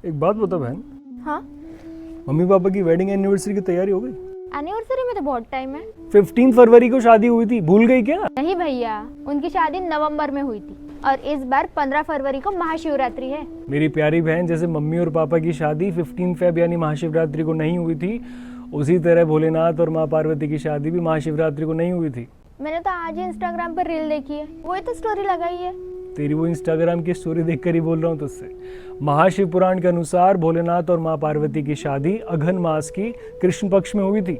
एक बात बता बहन, हाँ, मम्मी पापा की वेडिंग एनिवर्सरी की तैयारी हो गई? एनिवर्सरी में तो बहुत टाइम है। 15 फरवरी को शादी हुई थी, भूल गई क्या? नहीं भैया, उनकी शादी नवंबर में हुई थी और इस बार 15 फरवरी को महाशिवरात्रि है। मेरी प्यारी बहन, जैसे मम्मी और पापा की शादी 15 फेब यानी महाशिवरात्रि को नहीं हुई थी, उसी तरह भोलेनाथ और माँ पार्वती की शादी भी महाशिवरात्रि को नहीं हुई थी। मैंने तो आज ही इंस्टाग्राम पर रील देखी है, वही तो स्टोरी लगाई है। तेरी वो इंस्टाग्राम की स्टोरी देखकर ही बोल रहा हूँ तुझसे। महाशिव पुराण के अनुसार भोलेनाथ और माँ पार्वती की शादी अघन मास की कृष्ण पक्ष में हुई थी,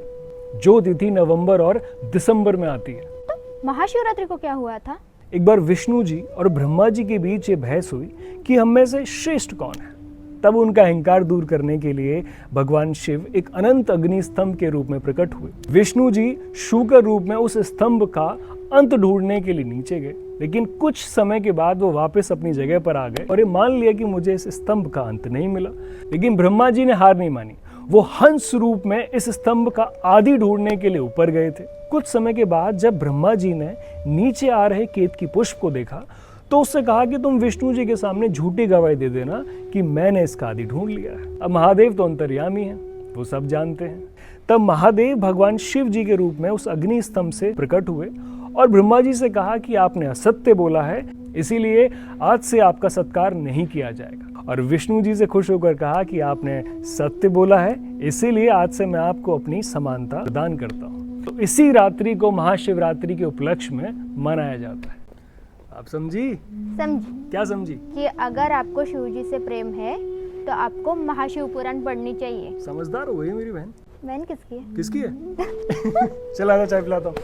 जो तिथि नवंबर और दिसंबर में आती है। तो महाशिवरात्रि को क्या हुआ था? एक बार विष्णु जी और ब्रह्मा जी के बीच ये बहस हुई कि हम में से श्रेष्ठ कौन है। तब उनका अहंकार दूर करने के लिए भगवान शिव एक अनंत अग्नि स्तंभ के रूप में प्रकट हुए। विष्णु जी शूकर रूप में उस स्तंभ का अंत ढूंढने के लिए नीचे गए, लेकिन कुछ समय के बाद वो वापस अपनी जगह पर आ गए और ये मान लिया कि मुझे इस स्तंभ का अंत नहीं मिला। लेकिन ब्रह्मा जी ने हार नहीं मानी, वो हंस रूप में इस स्तंभ का आदि ढूंढने के लिए ऊपर गए थे। कुछ समय के बाद जब ब्रह्मा जी ने नीचे आ रहे केतकी पुष्प को देखा तो उससे कहा कि तुम विष्णु जी के सामने झूठी गवाही दे देना कि मैंने इसका आदि ढूंढ लिया है। अब महादेव तो अंतर्यामी हैं, वो सब जानते हैं। तब महादेव भगवान शिव जी के रूप में उस अग्नि स्तंभ से प्रकट हुए और ब्रह्मा जी से कहा कि आपने असत्य बोला है, इसीलिए आज से आपका सत्कार नहीं किया जाएगा। और विष्णु जी से खुश होकर कहा कि आपने सत्य बोला है, इसीलिए आज से मैं आपको अपनी समानता प्रदान करता हूँ। तो इसी रात्रि को महाशिवरात्रि के उपलक्ष्य में मनाया जाता है। आप समझी? समझी। क्या समझी? कि अगर आपको शिव जी से प्रेम है तो आपको महाशिव पुराण पढ़नी चाहिए। समझदार हो गई मेरी बहन। बहन किसकी है? किसकी है? चल आजा, चाय पिलाता हूँ।